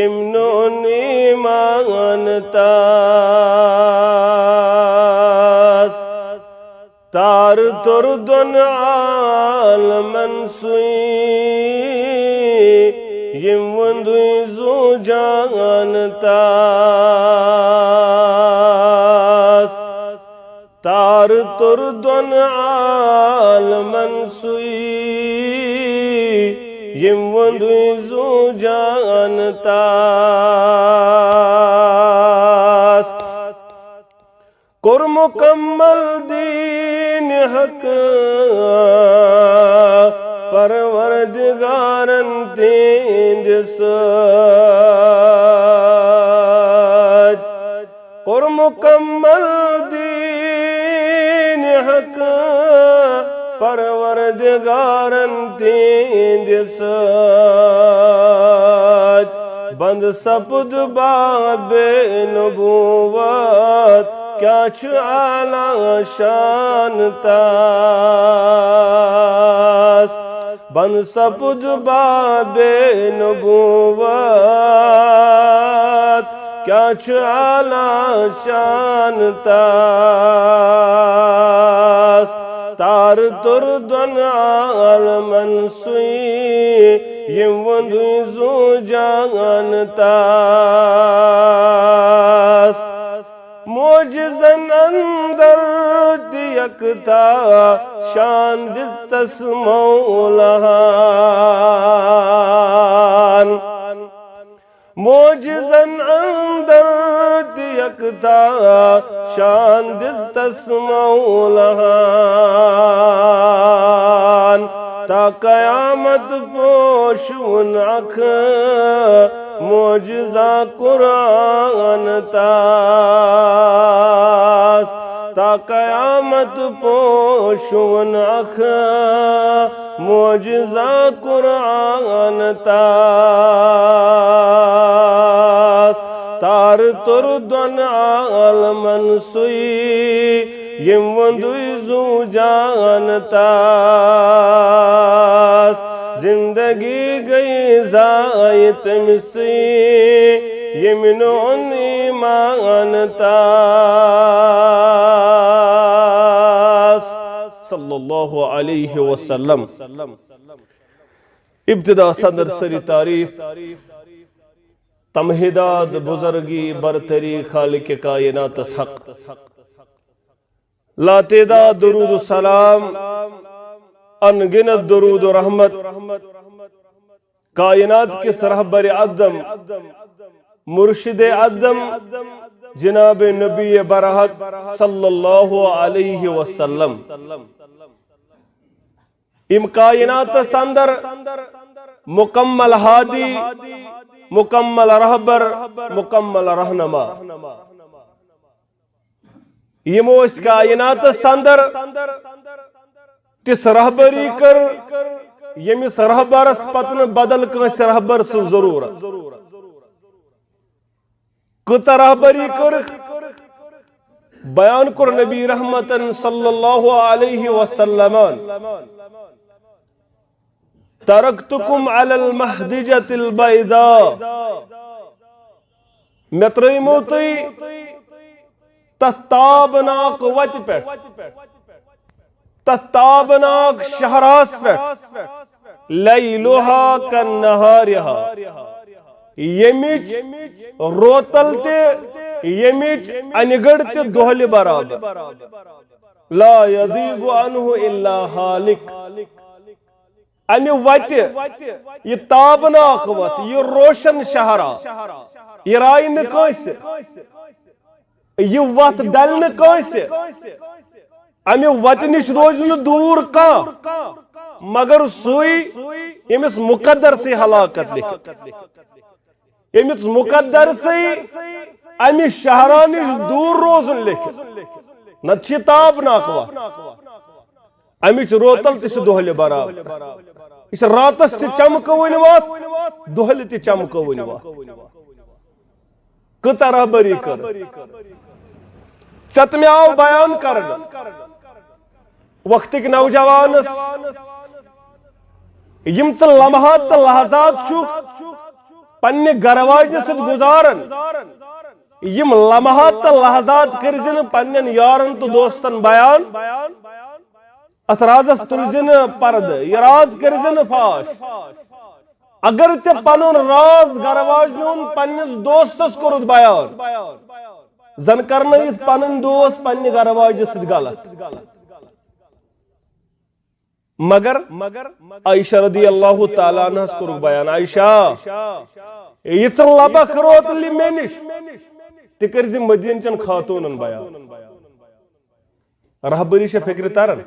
یمنون ایمان تاس تار تردن عالمن سوئی یم وندوی زو جان تاس تار تردن عالمن سوئی یم وندوی زو جان تاس کور مکمل دین حق پروردگارن تیند سچ کور مکمل دین حق پروردگارن تیند سچ بند سپد باب نبوت کیا چھ اعلی شان تاس بند سپد باب نبوت کیا چھ اعلی شان تاس تار تردن عالمن سوئی یم وندوی زو جان تاس موجزن اندر دیکتا شان دستس مولہان موجزن اندر دیکتا شان دستس مولہان تا قیامت پوشون اکھ موجزہ قرآن تاس تا قیامت پوشون اکھ موجزہ قرآن تاس تار تردن عالمن سوئی یم وندوی زو جان تاس زندگی گئی زائت مسی یمنون ایمان تاس صلی اللہ علیہ وسلم ابتدا صدر سری تعریف تمہیداد بزرگی برتری خالق کائنات حق لا تعداد درود و سلام انگنت درود و رحمت کائنات کے رہبر اعظم مرشد اعظم جناب نبی برحق صلی اللہ علیہ وسلم ام کائنات سندر مکمل ہادی مکمل رہبر مکمل رہنما یمو اس کائنات سندر تس رہبری کر یمس رہبرس پتن بدل کنس رہبر سن ضرورت کت رہبری کر بیان کر نبی رحمتن صلی اللہ علیہ وسلم ترکتکم علی المہدجت البیضاء مترمو تی تتابناک وت پیٹ تتابناک شہراس پیٹ لیلوہا کنہاریہا یمیچ روتل تے یمیچ انگڑ تے دوہل برابر لا یضیغ عنہ الا حالک امی وت یہ تابناک وت یہ روشن شہرا یہ رائی نکوس یہ وت دل نکوس امی وت نش روز دور کا مگر سوئی یمس مقدر سے ہلاکت لکھت یمس مقدر سے امی شہرا نش دور روزن لکھت نہ چھ تابناک وت امیچ روتل تس دوہل برابر اس راتس تی چمکوین وات دوہل تی چمکوین وات کتا رہبری کر ستمی آو بیان کرنا وقت ایک نوجوانس یم تی لمحات تی لحظات چھو پنہ گرواج ست گزارن یم لمحات تو لحظات کرزن پنن یارن تو دوستن بیان ات رازس تلزن پرد یہ راز کرزن فاش اگر ژے پنن راز گرواج نیون پنس دوستس کورت بیان زن کرنیت پنن دوست پنہ گرواج ست غلط مگر عائشہ رضی اللہ تعالیٰ عنہ کورک بیان عائشہ یہ لبخ روت لی مے نش تہ کرزِ مدین چن خاتونن بیان رہبری چھ فکر ترن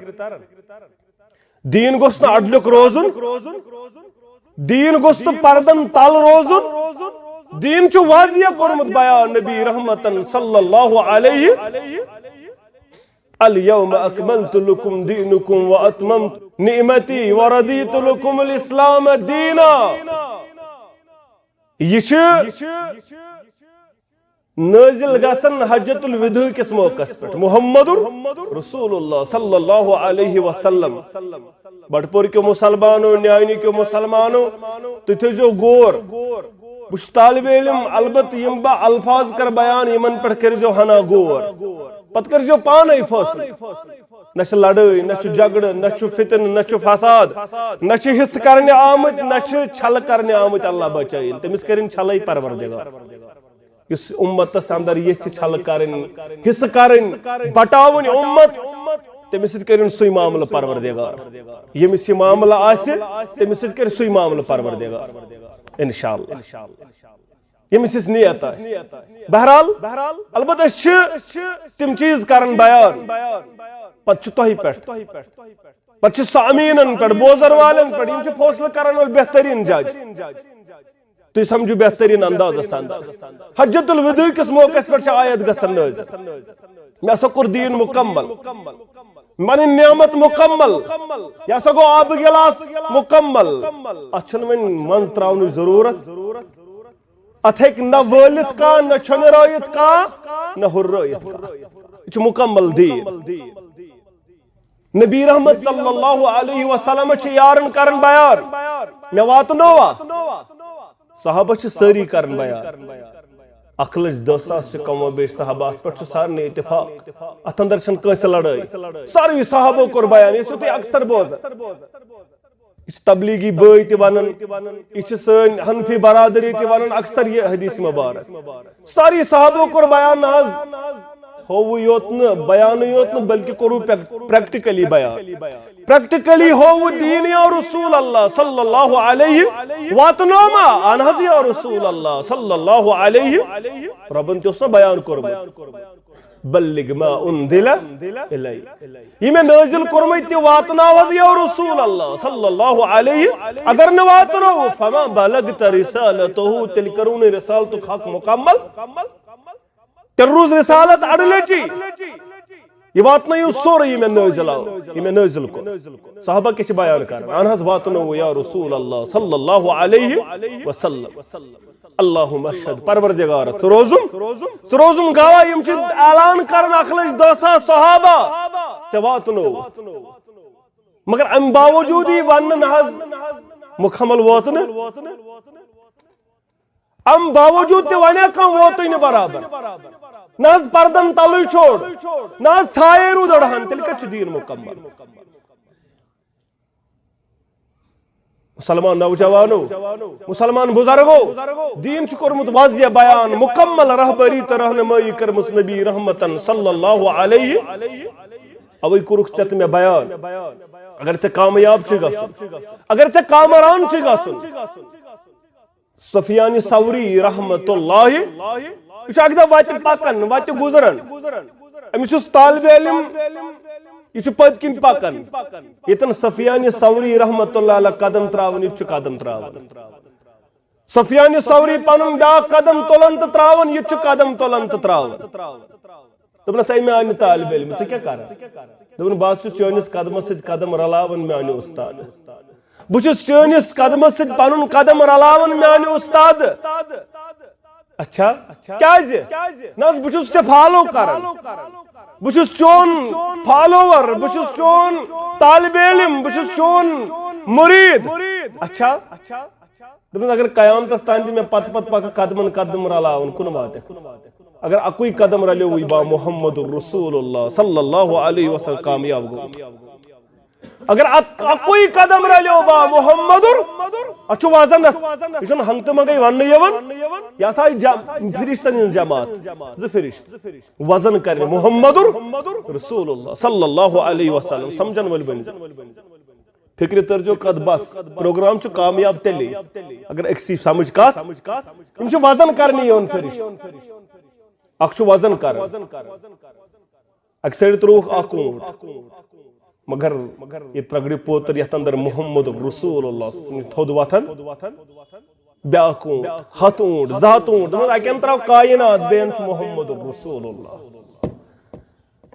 دین گوس نہ اڈلک روزن دین گوس نہ پردن تل روزن دین چھ واضح کورمت بیان نبی رحمتن صلی اللہ علیہ اليوم اکملت لکم دینکم واتممت نعمتی وردیت لکم الاسلام دینا یہ نازل گسن حجت الوداع کس موقع پہ محمد رسول اللہ صلی اللہ علیہ وسلم بٹپور کے مسلمانوں نیانی کے مسلمانوں تو تھیزو غور بش طالب علم البت یم با الفاظ کر بیان یمن پر کرزو ہنا غور پت کرزو پانے فاصل نش لڑائی نش جھگڑ نش فتن نش فساد نش حص کرنے آمت نش چھل کرنے آمت اللہ بچائیں تمس کرن چھلائی پروردگار اس امت اندر یہ چھل کرن حص کرن بٹاون امت تمس کرن سوی معاملہ پروردگار یمس یہ معاملہ آسہ تمس کر سوی معاملہ پروردگار انشاءاللہ یمس اس نیت بہرحال البتہ تم چیز کرن بیان پتہ تہی پہ پتہ سامعین پہ بوزر والن پہ یم فیصلہ کرن وول بہترین جج تھی سمجھو بہترین انداز حجت الوداع کس موقع پہ آیت گژھن نازل مے ہسا کور دین مکمل من نعمت مکمل یہ ہسا گو آب گلاس مکمل ات چھن ون منز تراون ضرورت ات ہیک نہ وٲلِتھ کانٛہہ نہ چھۄنرٲیِتھ کانٛہہ نہ ہُررٲیِتھ کانٛہہ یہ چھُ مکمل دین نبی رحمت صلی اللہ علیہ وسلم چھ یارن کرن بیان مے واتنوا صحابہ چھ ساری کرن بیان 1,10,000 چھ کم و بیش صحابات پہ سارے اتفاق ات اندر چھن کٲنٛسہِ لڑائی ساروی صحابو کور بیان یہ تھی اکثر بوزان یہ تبلیغی بٲے تہ ونان یہ سن حنفی برادری تہ ونان اکثر یہ حدیث مبارک ساری صحابو کور بیان ہوو یوت نہ بیان یوت نہ بلکہ کرو پریکٹیکلی بیان پریکٹیکلی ہوو دین یا رسول اللہ صلی اللہ علیہ واتنوما انہز یا رسول اللہ صلی اللہ علیہ ربن تہ اس بیان کورمت بلغ ما انزل الی یہ میں نازل کورمت تہ واتناوز یا رسول اللہ صلی اللہ علیہ اگر نہ واتنو فما بلغت رسالته تل کرون رسالت حق مکمل تیل روز رسالت اڑلچی یہ واتنا یہ سورا یہ میں نازل آو یہ میں نازل کو صحابہ کسی بیان کر انہاز واتنو یا رسول اللہ صلی اللہ علیہ وسلم اللہم اشہد پروردگار سروزم گاوا یم چھ اعلان کرن 1,10,000 صحابہ تے واتنو مگر ام باوجود ہی ون نہز مکمل واتن ام باوجود تے ونیا کم واتن برابر ناز پردن تلوی چھوڑ ناز چھائے رو دڑھان تل کچھ دین مکمل مسلمان نوجوانو مسلمان بزرگو دین چھ کورمت واضح بیان مکمل رہبری تہ رہنمائی کرمس نبی رحمتن صلی اللہ علیہ اوی کورک چت میں بیان اگر ژے کامیاب چھ گژھن اگر ژے کامران چھ گژھن سفیان ثوری رحمت اللہ یہ اکہ دہ وت پکان وت گزران امس طالب علم یہ پت کن پکان یتن سفیان ثوری رحمت اللہ علیہ قدم تراون یہ قدم تراون سفیان ثوری پنن بیا قدم تلن تو تراون یہ قدم تلن تو تراون دپنس اے میانہ طالب علم ژٕ کیاہ کران دپن بہٕ چھُس چٲنِس قدمس سۭتۍ قدم رلاون میانہ استاد بہٕ چھُس چٲنِس قدمس سۭتۍ پنن قدم رلاون میانہ استاد اچھا کیازِ نہ بہٕ چھُس ژےٚ فالو کران بہٕ چھُس چون فالوور بہٕ چھُس چون طالب علم بہٕ چھُس چون مرید اچھا دپس اگر قیامتس تان تہ میں پت پکہ قدمن قدم رلاون کن وات اگر اکوئی قدم رلیو با محمد رسول اللہ صلی اللہ علیہ وسلم کامیاب گو اگر اکوئی قدم رلیو با محمد اچھو وازن یہ ہنگتہ منگے ون یہ سا فرشتن ہن جماعت ز فرشت وزن کرنے محمد رسول اللہ صلی اللہ علیہ وسلم سمجھن ول بن فکر ترجو قد بس پروگرام چھ کامیاب تیلی اگر اکسی سمجھ کات یم چھ وزن کرنی یون فرشت اخ چھ وزن کر اکثر تروخ اکونٹ مگر یہ ترگڑی پوتر یت اندر محمد رسول اللہ تھود وتھن بیاکھ اونٹ ہتھ اونٹ زہت اونٹ اکن تراو کائنات بین چھ محمد رسول اللہ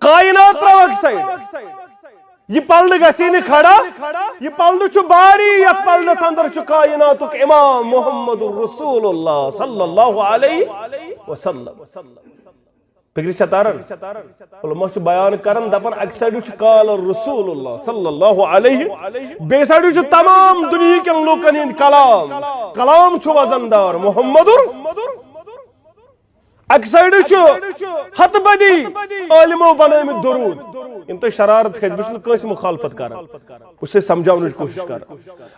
کائنات تراو اک سائڈ یہ پلد گسی نی کھڑا یہ پلد چھ باری یت پلدس اندر چھ کائناتک امام محمد رسول اللہ صلی اللہ علیہ وسلم فکر شتارن علماء چھ بیان کرن دپن اک سائڈ چھ قال رسول اللہ صلی اللہ علیہ بے سائڈ چھ تمام دنیا کے لوکن ہند کلام چھ وزندار محمد اک سائڈ چھ ہت بدی عالمو بنٲیمٕتۍ درود یم تو شرارت کھس بہ کس مخالفت کران بہ سمجھاؤن کوشش کر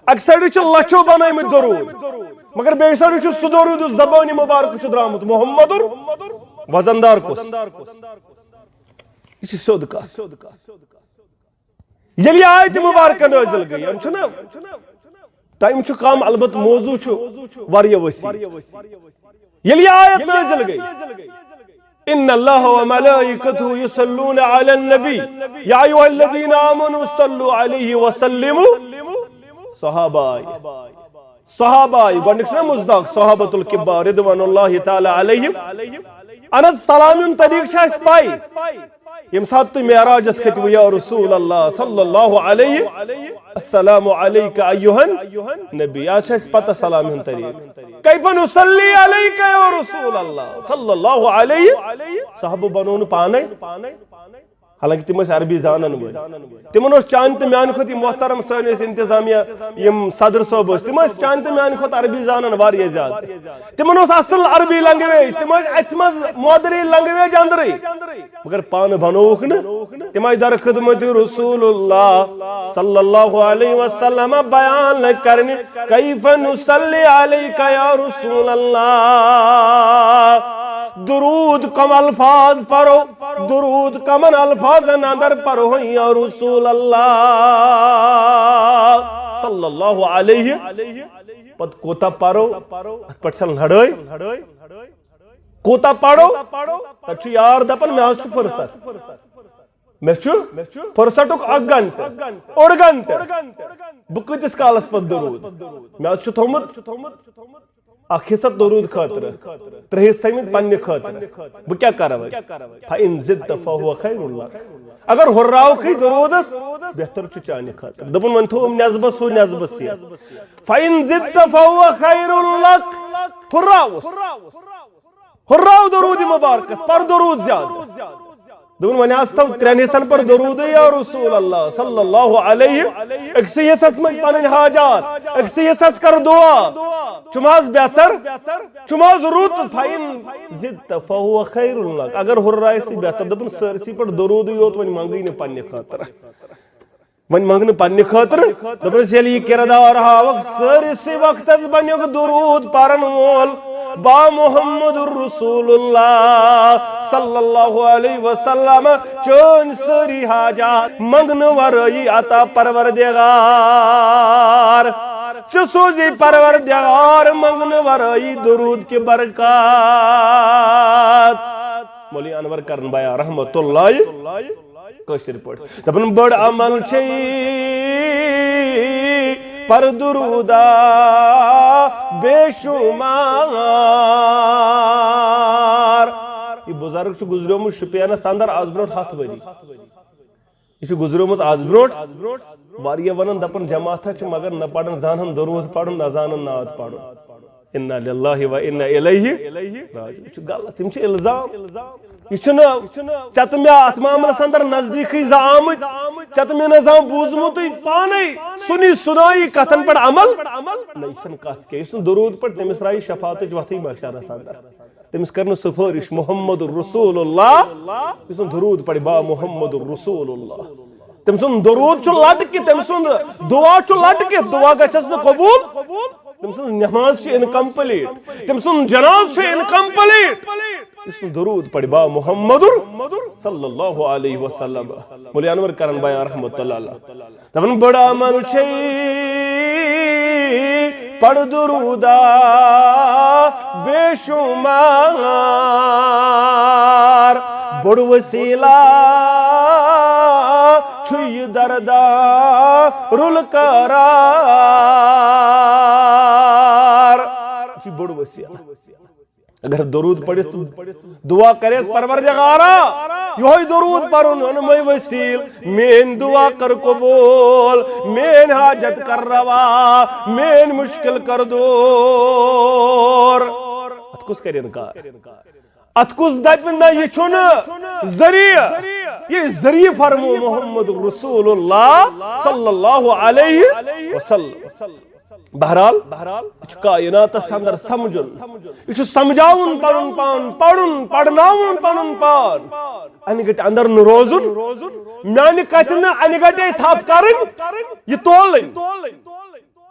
اک سائڈ چھ لچھو بنٲیمٕتۍ درود مگر بے سائڈ چھ سہ درود زبان مبارک چھ درامت محمد وزندار کس یہ سیود کت یلی آیت مبارکہ نازل گئی ٹائم چھ کم البتہ موضوع چھ واریاہ وسیع یلی آیت نازل گئی ان اللہ وملائکته یصلون علی النبی یا ایھا الذین آمنوا صلوا علیہ وسلموا صحابہ گۄڈنیُک چھُ نا مصداق صحابۃ الکبار رضوان اللہ تعالی علیہم انس سلام طریق اس پائی یم سات تو معراجس کھتو یا رسول اللہ صلی اللہ علیہ السلام علیک ایھا النبی آج اس پتہ سلام طریق کیف نصلی علیک یا رسول اللہ صلی اللہ علیہ صحابہ بنون پانے حالانکہ تم عربی زانن ول تمن چان تو میان کھت محترم سٲنِس انتظامیہ یم صدر صٲب تم چان تو میان کھت عربی زانن واریاہ زیادہ تمن اصل عربی لنگویج تم ات مز مادری لنگویج اندرے مگر پان بنوک نا تم در خدمت رسول اللہ صلی اللہ علیہ وسلم بیان کرنے کیف نصلی علیک یا رسول اللہ درود کم الفاظ پڑھو درود کمن الفاظ اندر پڑھو یا رسول اللہ صلی اللہ علیہ پت کوتا پڑھو پٹھن لڑائی کوتا پڑھو تچ یار دپن میں چھ فرصت میں چھ فرصتک اک گھنٹہ اوڑ گھنٹہ بہ کتس کالس پت درود میں چھ تھومت اخ حصہ درود خاطر ترہس تھمت پنہ خاطر بہ کیا کرو فإن زدت فهو خیر لک اگر ہراو کھی درودس بہتر چھ چانہ خاطر دپن من تھوم نسبس ہو نسبس یہ فإن زدت فهو خیر لک ہراو درود مبارک پر درود زیادہ دون ون تو ترین حصن پر درود یا رسول اللہ صلی اللہ علیہ اکسی حصص من پنن حاجات اکسی حصص کر دعا چماز بہتر چماز روت فائن زدت فهو خیر لک اگر ہرائی سی بہتر دبن سرسی پر درود یوت ون مانگی نے پنہ خاطر ون مانگن پنہ خاطر دبن چلی کردار ہاوک سرسی وقت بنیوک درود پرن وول با محمد رسول اللہ صلی اللہ علیہ وسلم چون سری حاجات منگن ورائی عطا پروردگار چسوزی پروردگار منگن ورائی درود کی برکات مولی انور کرن بایا رحمت اللہ کشر پڑھ دبن بڑ عمل چی پر درودا بے شمار یہ بزرگ چھ گزریومت شپینس اندر آز برونٹ 7 ؤری یہ گزریومت آز بروٹ واریاہ ونان دپن جماعت مگر نہ پڑھن زانن درود پڑھن نہ زانن نعت پڑھن انا للہ و انا الیہ راجعون یہ غلط یہ الزام یہ ٹھیک مے ات معاملس اندر نزدیکی آمت ٹھیک مے نظام بوزمت پانے سنی سنائی کتن پہ عمل نہ یہ کت کی اس درود پہ تمس رائی شفاعت وتھی محشرس اندر تمس کرن سفارش محمد رسول اللہ اس درود پڑھ با محمد رسول اللہ تم سن درود لٹ کہ تم سن دعا لٹ کہ دعا گھس نا قبول تم سن نماز انکمپلیٹ تم سن جناز انکمپلیٹ اس درود پڑھ با محمد صلی اللہ علیہ وسلم مولی انور کرن بیان رحمت اللہ علیہ دپن بڑا عمل چھ پڑھ درودہ بے شمار بڑ وسیلہ چھوئی دردہ رول قرار یہ بڑ وسیلہ اگر درود پڑھت دعا کریس پروردگارا یہ درود پڑھن انمے وسیل مین دعا کر قبول مین حاجت کر روا مین مشکل کر دور ات کس کرین انکار ات کس دپن یہ چھن ذریعہ یہ ذریعہ فرمو محمد رسول اللہ صلی اللہ علیہ وسلم بہرحال یہ کائنات اندر سمجھن یہ سمجھاؤن پنن پان پڑھن پڑھناؤن پنن پان ان گٹ اندر نہ روزن میانہ کتن ان گٹے تھپ کرن یہ تولن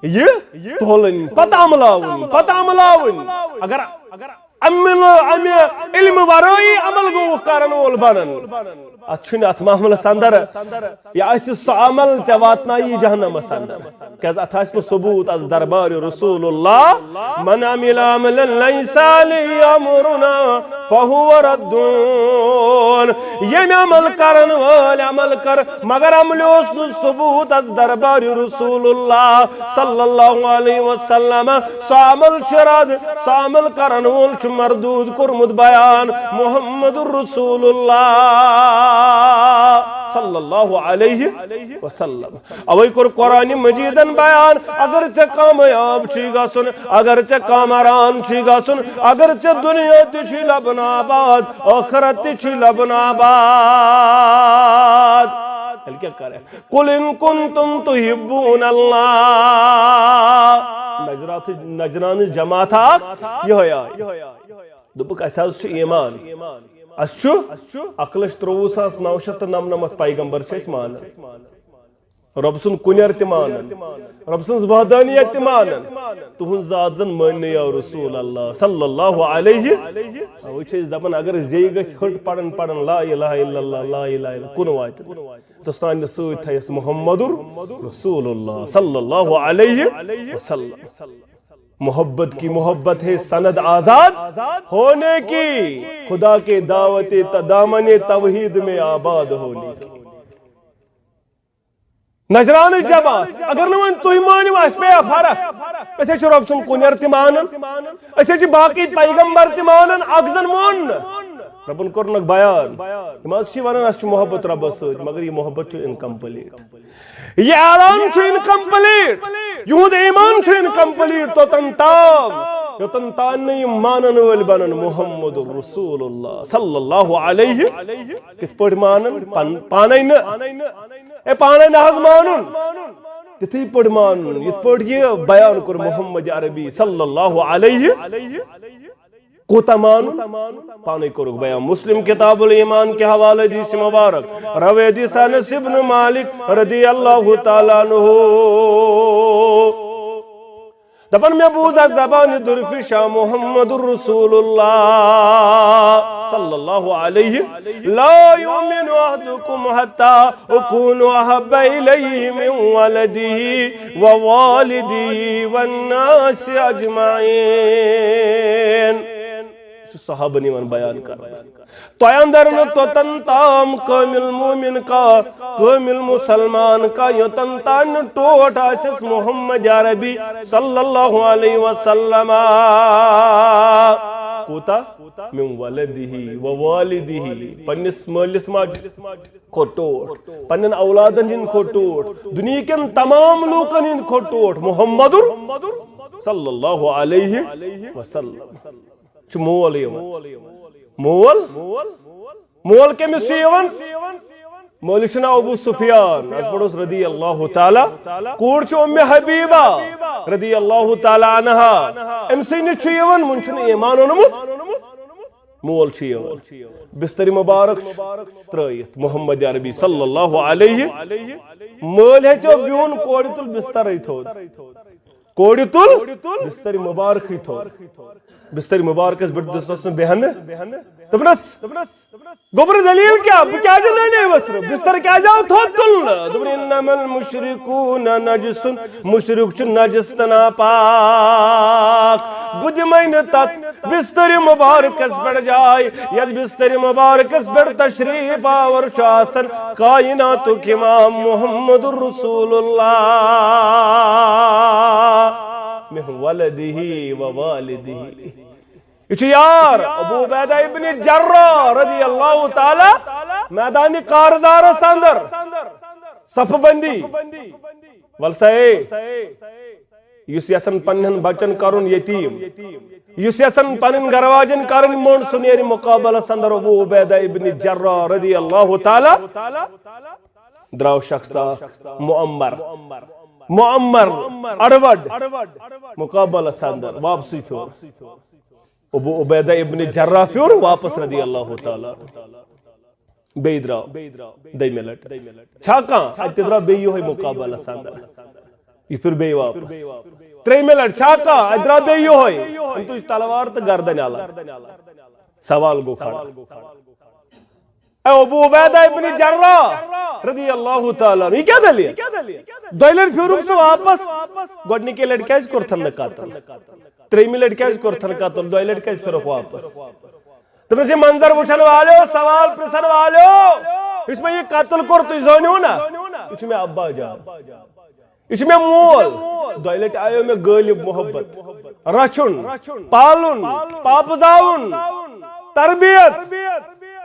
یہ تولن پتہ عملاؤن اگر امہ علم ورائی عمل گو کرن وول بنن اتھن ات معاملس اندر یہ سہ عمل ے واتنائی جہنمس اندر کیاز ات ثبوت از دربار رسول اللہ من عمل عملا لیس علیہ امرنا فہو ردون یم عمل کرن وول عمل کر مگر عمل اس ثبوت از دربار رسول اللہ صلی اللہ علیہ وسلم سہ عمل رد سہ عمل کرن وول مردود کرمت بیان محمد رسول اللہ صلی اللہ علیہ وسلم اوے کور قرآن مجیدن بیان اگر ژے کامیاب چھی گژھن اگر ژے کامران چھی گژھن اگر ژے دنیا تہ چھی لبن آباد آخرت تہ چھی لبن آباد کیا کرے قل ان کنتم تحبون اللہ نجران جماعت یہ دپک اس حظ ایمان اس اکلش 23,999 پیغمبر مان رب سن کنیر تہ مانن رب سن وحدانیت تہ مانن تہن ذات زن مان یا رسول اللہ صلی اللہ علیہ وہ دپان اگر زی گژھِ ہٹ پڑھن پڑھن لا الہ الا اللہ لا الہ الا کن وات تو سان سۭتۍ تھایس محمد رسول اللہ صلی اللہ علیہ وسلم محبت کی محبت ہے سند آزاد ہونے کی خدا کے دعوت تدامن توحید میں آباد ہونے کی نجران جماعت اگر نوان توی مانیو اس پہ فرق اسے رب سن کنیر تمانن اسے باقی پیغمبر تمانن اگزن مون ربن کرنک بیان نماز چھ ونان اس محبت رب سۭتۍ مگر یہ محبت انکمپلیٹ یہ اعلان انکمپلیٹ یہود ایمان انکمپلیٹ توتن تام یوتن تان نہیں مانن ول بنن محمد رسول اللہ صلی اللہ علیہ کت پٹ مانن پانے نہ پانے نہ حض مانن تتھی پٹ مانن یت پٹ یہ بیان کر محمد عربی صلی اللہ علیہ کوتا مان پانے کرو بیان مسلم کتاب الایمان کے حوالے حدیث مبارک روی حدیث انس بن مالک رضی اللہ تعالیٰ عنہ دپن میں بوزا زبان درفشا محمد رسول اللہ صلی اللہ علیہ لا یؤمن احدکم حتی اکون احب الیہ من ولدہ ووالدہ والناس اجمعین صحابہ نیمان بیان کر تو اندر تو تنتام کامل مومن کا کامل مسلمان کا یو تنتان ٹوٹ آسس محمد عربی صلی اللہ علیہ وسلم کوتا من ولدہ ووالدہ پنس مالس ماج کو ٹوٹ پنن اولادن ہند کو ٹوٹ دنیا کن تمام لوکن ہند کو ٹوٹ محمد صلی اللہ علیہ وسلم چھ مول مول مول کمس چھ یوان مول چھ ناو ابو سفیان اس پڑھوس رضی اللہ تعالی کور چھ ام حبیبہ رضی اللہ تعالی عنہا ام سین چھ یوان من چھ ایمان اونمت مول چھ یوان بستر مبارک ترایت محمد عربی صلی اللہ علیہ مول ہچو بیون کوڑ تل بستر تھود کوڑ تل بستر مبارک تھود بستر مبارک اس بٹ دستس بہن دبنس گوبر دلیل کیا کیا جانے نہیں وتر بستر کیا جاؤ تھود تل دبر انما المشرکون نجس مشرک چھ نجس تنا پاک بدھ مین تت بستر مبارک اس بڑھ جائے ید بستر مبارک اس بڑھ تشریف آور شاسن کائنات امام محمد رسول اللہ من ولدہ ووالدہ یہ یار ابو عبیدہ ابن جراح رضی اللہ تعالی میدان کارزار اندر صف بندی ولسائے یس یسن پنن بچن کرن یتیم یس یسن پنن گرواجن کرن مون سنیر مقابلہ اندر ابو عبیدہ ابن جراح رضی اللہ تعالی دراو شخصا معمر اڑوڈ مقابلہ اندر واپسی پھر ابو عبیدہ ابن جراح پھر واپس رضی اللہ تعالی بی دراو دی ملٹ چھاکاں ات دراو بی ہوئی مقابلہ اندر یہ پھر بی واپس تری ملٹ چھاکاں ات دراو بی ہوئی انتوش تلوار تا گردن آلا سوال گو کھڑا ابو عبیدہ ابن جراح رضی اللہ تعالی یہ کیا دلیل دویلر پھر سے واپس گوڑنی کے لڑکے اس کرتھن نکاتل تریمی لڑکے اس کرتھن نکاتل دوی لڑکے اس پھر واپس تم سے منظر وچھن والو سوال پرسن والو اس میں یہ قتل کرتو زونیو نا اس میں ابا جان اس میں مول دوی لڑکے آئیو میں غالب محبت رچن پالن پاپزاون تربیت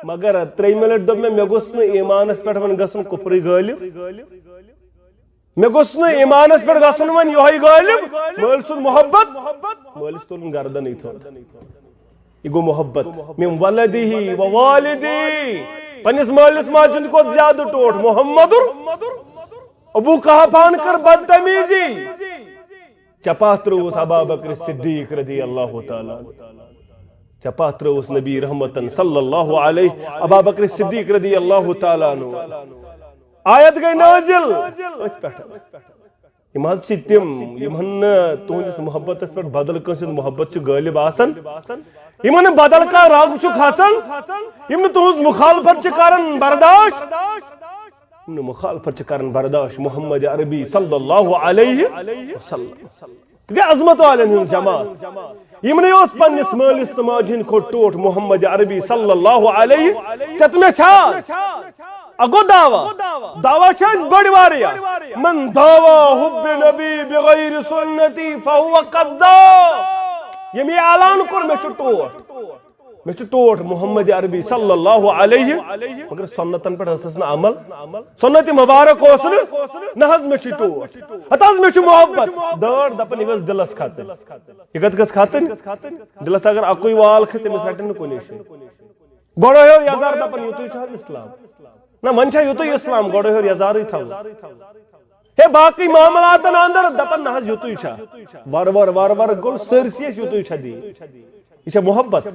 مگر تری ملٹ دب میں گوس ایمان اس پہ گھن کفری غالب میں گوس ایمان اس پہ گھن ون یہ غالب مل سن محبت ملس تلن گردن یہ گو محبت من ولدہ ووالدہ پنس مالس ماجن کو زیادہ ٹوٹ محمد ابو کہاں کر بدتمیزی چپاہ تروس ابا بکر صدیق رضی اللہ تعالی چپاہ تروس نبی رحمتن صلی اللہ علیہ ابا بکر صدیق رضی اللہ تعالیٰ عنہ آیت گئی نازل اچھ پیٹھا اماز چی تم یمہن تونجس محبت اس پر بدل کنسید محبت چی غالب آسن یمہن بدل کا راگ چو کھاتن یمہن تونج مخالفت چی کارن برداشت یمہن مخالفت چی کارن برداشت محمد عربی صلی اللہ علیہ وسلم کہ عظمت والن جماعت یمن یوس پنس مالس ماجن کو ٹوٹ محمد عربی صلی اللہ علیہ چت میں چھا اگو دعویٰ چھاس بڑی واریا من دعویٰ حب نبی بغیر سنتی فہو قدّاب یمی اعلان کر میں چھو ٹوٹ محمد عربی صلی اللہ علیہ مگر سنتن پر حسسنا عمل سنت مبارک ہوسن نحض میں چھو ٹوٹ حتاز میں چھو محبت دار دپن ایوز دلس کھاتن ایگت کس کھاتن دلس اگر اکوئی وال کھتے میں سرٹن کو نیشن گوڑا ہے اور یازار دپن یوتوی چھا اسلام نا منچا یوتوی اسلام گوڑا ہے اور یازار ہی تھا ہے باقی معاملاتن اندر دپن نحض یوتوی چھا وار گل سرسیس یوتوی چھا دی یہ محبت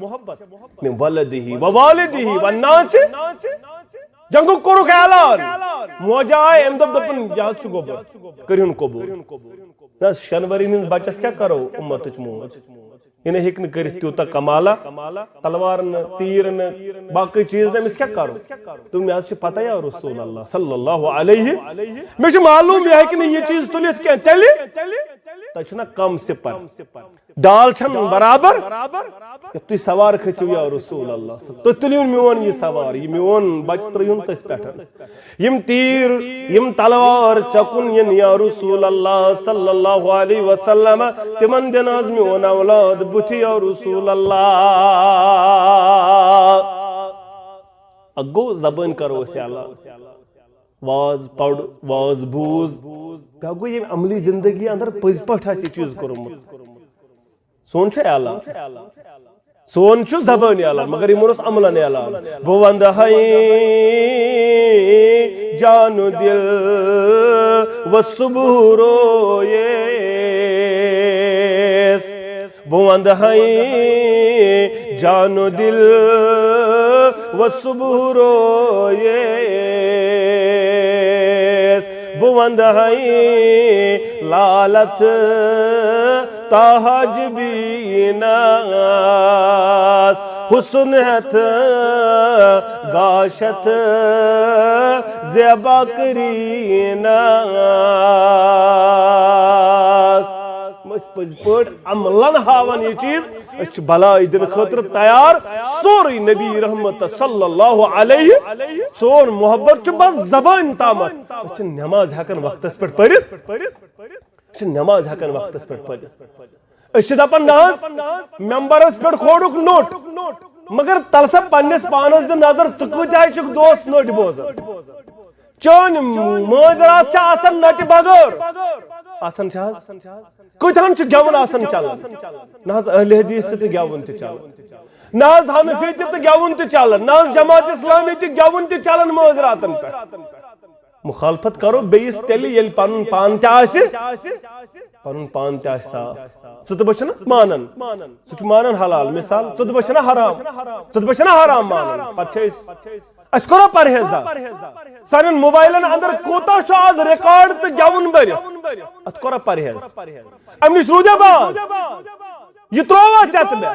من ولدہ ووالدہ والناس جنگو کرو اعلان موجہ آئے امدب دپن یاد چھو گوبر کرین قبول شنوری نز بچس کیا کرو امتچ موج انہیں ہکن کرت تیوتا کمالا تلوارن تیرن باقی چیز نے اس کیا کرو تم نے آج پتہ یا رسول اللہ صلی اللہ علیہ میں معلوم یہ ہے کہ یہ چیز تلیت کیا تلی تجھنا کم سپر ڈال چھن برابر تی سوار کھچو یا رسول اللہ تو تلیون میون یہ سوار یہ میون بچ تریون تس پیٹھن یم تیر یم تلوار چکن ین یا رسول اللہ صلی اللہ علیہ وسلم تمن دناز میون اولاد بچی یا رسول اللہ اگو زبان کرو اسے اللہ واز پڑ واز بوز گو یہ عملی زندگی اندر پز پٹھا سی چیز کرمت سون چھ اعلان سون چھ زبان اعلان مگر یہ مرس عملن اعلان بوند ہے جان دل و صبح رویس بوند ہے جان دل و صبح رویس بوند ہے لالت تاج بیناس حسن ہت گاشت زیبا کریناس پز پٹ عملن ہاون یہ چیز اچھ بلائی دن خطر تیار سوری نبی رحمت صلی اللہ علیہ سون محبت چھ بس زبان تامت اچھ نماز ہکن وقتس پر پڑھت اچھ نماز ہکن وقتس پر پڑھت اچھ دپن ناز ممبرس پر کھوڑک نوٹ مگر تلسا پنس پانس دن نظر ثقوتائی چک دوست نوٹ بوزن چون موزرات چا آسن نٹ بغور آسن چاہز کتان چھ گیون آسن چلن ناز اہل حدیث تے گیون تے چلن ناز حنفی تے گیون تے چلن ناز جماعت اسلامی تے گیون تے چلن موزراتن پر مخالفت کرو بیس تیلی یل پانن پان تے آسی پانن پان تے آسی صاف ست بچنا مانن سچ مانن حلال مثال ست بچنا حرام ست بچنا حرام مانن پچھیس اس کرو پرہیزا سانن موبائلن اندر کوتا شو آز ریکارڈ تے گیون بری ات کرو پرہیز امنی سروجہ باز یہ تروہ چاہت میں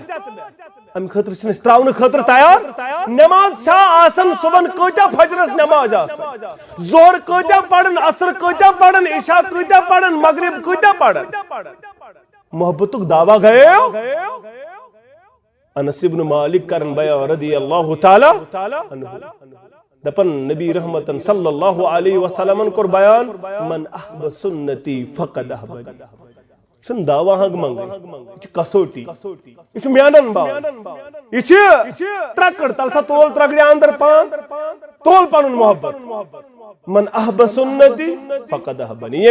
ام خطر چھن استراؤن خطر تیار نماز شاہ آسن صبح کوتا فجرس نماز آسن زور کوتا پڑھن عصر کوتا پڑھن عشاء کوتا پڑھن مغرب کوتا پڑھن محبتک دعویٰ گئے انس بن مالک کرن بیان رضی اللہ تعالی عنہ دپن نبی رحمتن صلی اللہ علیہ وسلم کر بیان من احب سنتی فقد احبنی چھن دعویٰ ہنگ منگی یہ کسوٹی یہ میانن باؤ یہ ترکڑ تلسا تول ترکڑی اندر پان تول پانن محبت من احب سنتی فقد احبنی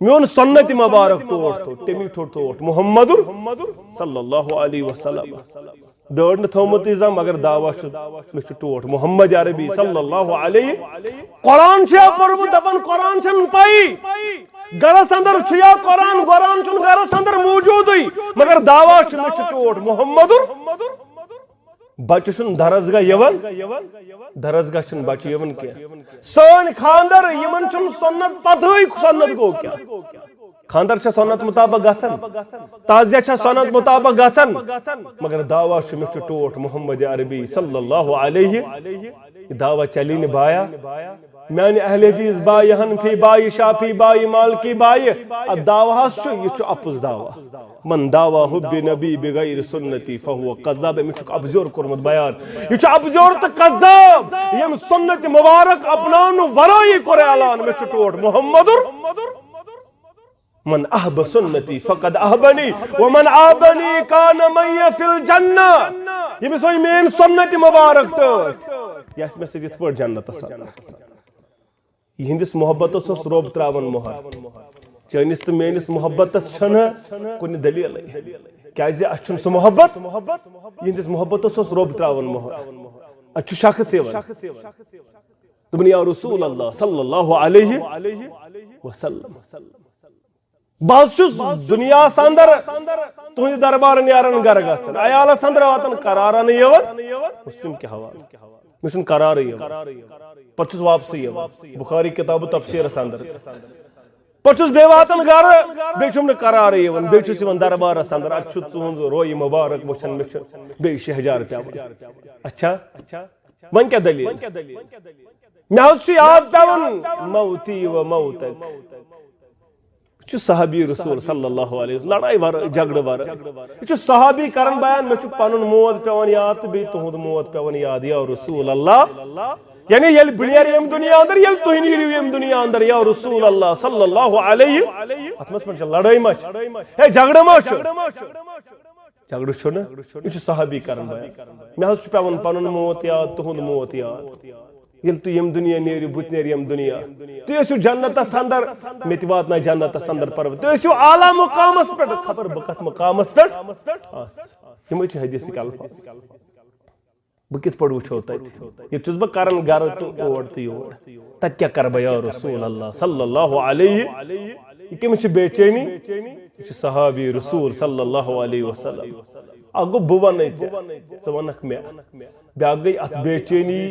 میون سنتی مبارک توٹ تو تمی توٹ محمد صلی اللہ علیہ وسلم دڑ نہ تھومت ازا مگر دعویٰ چھ ٹوٹ محمد عربی صلی اللہ علیہ قرآن چھیا پرب دپن قرآن چھن پائی گرس اندر چھیا قرآن قرآن چھن گرس اندر موجود ہوئی مگر دعویٰ چھ ٹوٹ محمد بچہ چھن درسگاہ یون درسگاہ چھن بچہ یون کیا سن خاندر یمن چھن سنت پتہ سنت گو کیا خاندر چھا سنت مطابق گھن تازیہ چھا سنت مطابق گھن مگر دعویٰ چھ مچھ ٹوٹ محمد عربی صلی اللہ علیہ دعویٰ چلی نبایا میانی اہل حدیث بائی حنفی بائی شافی بائی مالکی بائی دعویٰ چھو یہ چھو اپس دعویٰ من دعویٰ حب نبی بغیر سنتی فہو قذاب میں چھو ابزور کرمت بیان یہ چھو ابزور تا قذاب یم سنت مبارک اپنانو ورائی کرے اعلان میں چھو ٹوٹ محمد من احب سنتی فقد احبنی ومن آبنی کان می فی الجنہ یہ میں سوئی مین سنتی مبارک ٹوٹ یہ اس میں سے جت پر جنت اصلا یہ ہندس محبت اس روب تراون مہر چینس تو مینس محبت چھن کنی دلیل کیازِ اچھن سو محبت یہ ہندس محبت اس روب تراون مہر اچھو شخص سیون تبنی یا رسول اللہ صلی اللہ علیہ وسلم بعض چھ دنیا ساندر تہند دربار نیارن گر گھن عیال سندر واتن قرارن یون مسلم کے حوالہ مشن قرار یون پچھس واپسی یون بخاری کتاب تفسیر ساندر پچھس بے واتن گر بیچم قرار یون بیچس یون دربار ساندر اچھ تہند روی مبارک وچھن مچ بے شہجار پیون اچھا ون کیا دلیل مے حظ چھ یاد پیون موتی و موتک یہ صحابی رسول صلی اللہ علیہ وسلم لڑائی ور جھگڑ ور یہ صحابی کرن بیان میں پنن موت پیوان یاد تو بیٚیہِ تُہُنٛد موت پیوان یاد یا رسول اللہ یعنی یل بنیر یم دنیا اندر یل تُہۍ نیرِو یم دنیا اندر یا رسول اللہ صلی اللہ علیہ اتھ منٛز لڑٲے ما چھِ ہے جھگڑٕ ما چھُ جھگڑٕ چھُنہٕ یہ چھُ صحابی کرن بیان مےٚ حظ چھُ پیوان پنُن موت یاد تُہُنٛد موت یاد یل تُہۍ یم دنیا نیرِو بہٕ تہِ نیرٕ یم دنیا تُہۍ ٲسِو جنتس اندر مےٚ تہِ واتناو جنتس اندر پرور تُہۍ ٲسِو اعلیٰ مقامس پٮ۪ٹھ خبر بہٕ کتھ مقامس پٮ۪ٹھ آسہٕ یمے چھِ حدیثٕکۍ الفاظ بہٕ کِتھ پٲٹھۍ وٕچھو تتہِ ییٚتہِ چھُس بہٕ کران گرٕ تہٕ اور تہٕ یور تتہِ کیٛاہ کرٕ بہٕ یا رسول اللہ صلی اللہ علیہ یہ کٔمِس چھِ بے چینی یہ چھُ صحابی رسول صلی اللہ علیہ وسلم اکھ گوٚو بہٕ ونے ژٕ ونکھ مےٚ بیاکھ گٔے اتھ بے چینی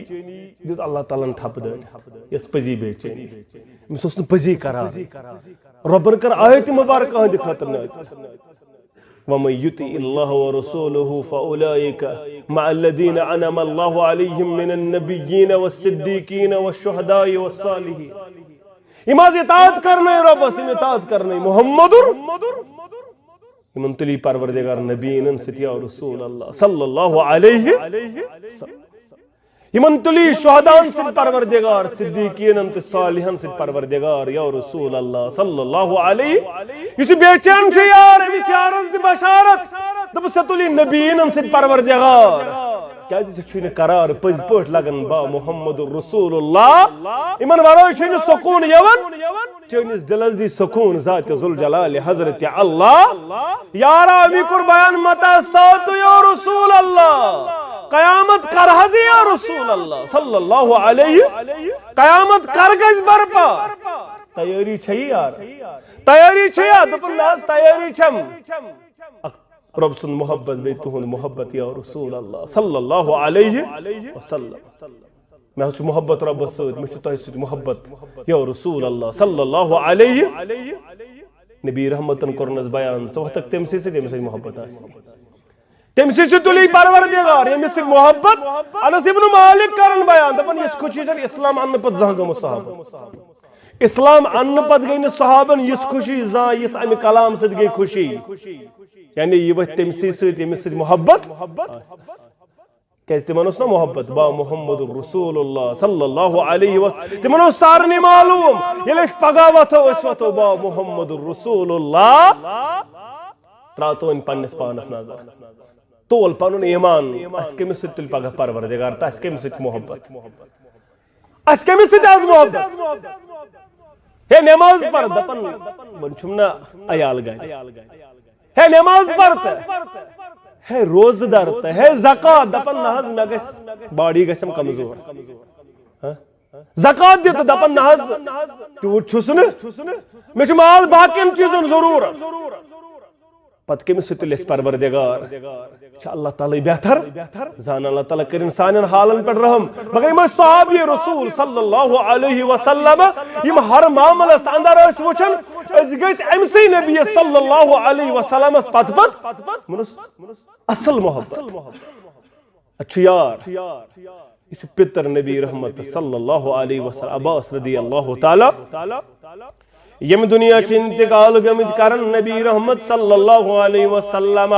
دیُت اللہ تعالیٰ ہن ٹھپہٕ دٲرۍ یۄس پٔزی بے چینی أمِس اوس نہٕ پٔزی کران رۄبن کٔر آیتہِ مُبارکہ أہنٛدِ خٲطرٕ نٲزِل وَمَن يُطِعِ اللَّهَ وَرَسُولَهُ فَأُولَٰئِكَ مَعَ الَّذِينَ أَنْعَمَ اللَّهُ عَلَيْهِم مِّنَ النَّبِيِّينَ وَالصِّدِّيقِينَ وَالشُّهَدَاءِ وَالصَّالِحِينَ یِم حظ اطاعت کرنے رۄبس یِم اطاعت کرنے محمدُر یِمن تُلی پروردگار نبیٖنن سۭتۍ یا رسول اللہ صلی اللہ علیہ وسلم یمن تُلی شہداہن سۭتۍ پروردگار صدیقیٖنن تہٕ صالحن سۭتۍ پروردگار یا رسول اللہ صلی اللہ علیہ یُس یہِ بے چین چھُ یار أمِس یارس دِ بشارت دوٚپُس ژےٚ تُلی نبیٖنن سۭتۍ پروردگار کیازِ ژےٚ چھُے نہٕ قرار پٔزۍ پٲٹھۍ لگان با محمد رسول اللہ یمن ورٲے چھُے نہٕ سکوٗن یِوان چٲنِس دلس دی سکوٗن ذاتِ ذوالجلال حضرت اللہ یارا امی کوٚر بیان متا ساتھ یا رسول اللہ قیامت کر حظ یا رسول اللہ صلی اللہ علیہ قیامت کر گژھِ برپا تیاری چھے یار تیاری چھے یا دوٚپُن نہ حظ تیاری چھم رب سُنٛد محبت بیٚیہِ تُہُنٛد محبت یا رسول اللہ صلی اللہ علیہ وسلم مےٚ حظ چھُ محبت رۄبس سۭتۍ مےٚ چھُ تۄہہِ سۭتۍ محبت یا رسول اللہ صلی اللہ علیہ نبی رحمتن کوٚرنس بیان ژٕ وۄتھکھ تٔمسٕے سۭتۍ ییٚمِس سۭتۍ محبت آسہِ تٔمسٕے سۭتۍ تُلی پروردگار ییٚمِس سۭتۍ محبت انس ابن مالک کران بیان دپان یِژھ خوشی چھنہٕ اسلام اننہٕ پتہٕ زانٛہہ گٔمٕژ صحابن اسلام اننہٕ پتہٕ گٔے نہٕ صحابن یِژھ خوشی زانٛہہ یِژھ امہِ کلام سۭتۍ گٔے خوشی یعنی یہ وتھِ تٔمسٕے سۭتۍ ییٚمِس سۭتۍ محبت کیازِ تِمن اوس نا محبت با محمد رسول اللہ صلی اللہ علیہ وسلم تِمن اوس سارنٕے معلوم ییٚلہِ أسۍ پگاہ وتھو أسۍ وتھو با محمد رسول اللہ ترٛاو وۄنۍ پننِس پانس نظر تول پنُن ایمان اسہِ کٔمِس سۭتۍ تُلہِ پگاہ پروردگار تہٕ اسہِ کٔمِس سۭتۍ محبت اسہِ کٔمِس سۭتۍ آز محبت ہے نٮ۪ماز پر دپان وۄنۍ چھُم نا عیال گرِ ہے نٮ۪ماز پر تہٕ ہے روزٕ دار تہٕ ہے زکات دپان نہ حظ مےٚ گژھِ باڈی گژھٮ۪م کمزور زکات دِ تہٕ دپان نہ حظ تیوٗت چھُس نہٕ مےٚ چھُ مال باقین چیٖزن ضروٗرت پتہٕ کٔمِس سۭتۍ تُلہِ اَسہِ پروردگار چھُ اللہ تعالیٰ بہتر زان اللہ تعالیٰ کٔرِنۍ سانٮ۪ن حالن پٮ۪ٹھ رحم مگر یِم ٲسۍ صحابی رسول صلی اللہ علیہ وسلم یِم ہر معاملس اندر ٲسۍ وٕچھان أسۍ گٔژھۍ أمسٕے نبی صلی اللہ علیہ وسلمس پتہٕ اصل محبت اَتھ چھُ یار یہ چھُ پِتر نبی رحمت صلی اللہ علیہ وسلم عباس رضی اللہ تعالیٰ یم دنیا چھ انتقال گمت کرن نبی رحمت صلی اللہ علیہ وسلم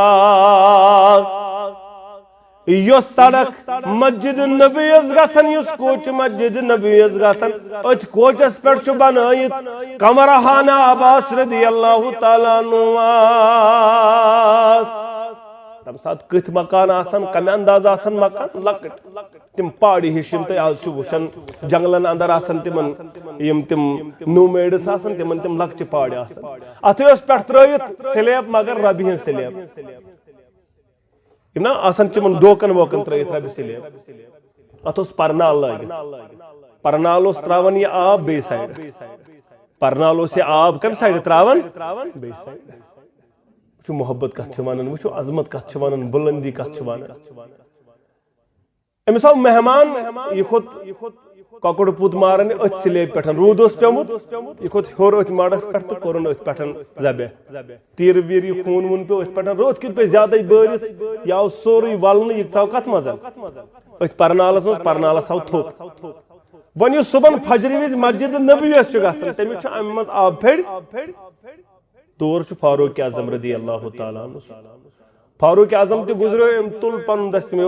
یس سڑک مسجد نبی گھن اس کوچ مسجد نبی گھن ات کوچس پہ بنائت قمر خانہ عباس رضی اللہ تعالیٰ تم سات کت مکان آسان کم انداز آسان مکان لکٹ تم پہاڑی ہش تھی آج وچان جنگلن اندر آسان تم نومیڈس آسان تم لکچہ پہاڑ آسان اتھ پہ ترائت سلیب مگر ربی ہن سلیب نا آسان تم ڈوکن ووکن ترائت ربی سلیب ات پرنال لگت پرنال اس تراون یہ آب بی سائڈ پرنال اس یہ آب کم سائڈ تراون بی سائڈ وچھو محبت کت ونان وچھو عظمت کت ونان بلندی کت ونان امس آو مہمان یہ کھوت کۄکُر پوت مارن ات سلیب پہ رود اس پیومت یہ کھوت ہور ات مڑس پہ تو کورن ات پہ ذبح تیر ویر یہ خون وون پہ ات پہ روت کیت پہ زیادہ بارس یہ آو سوری ولن یہ ثاو کت مزہ ات پرنالس مز پرنالس آو تھوک ون یہ صبح فجر وز مسجد نبی گھن تمیک ام مز آب پھڑ طور چھ فاروق اعظم رضی اللہ تعالیٰ عنہ. فاروق اعظم تہ گزرو ام تل پن دست میں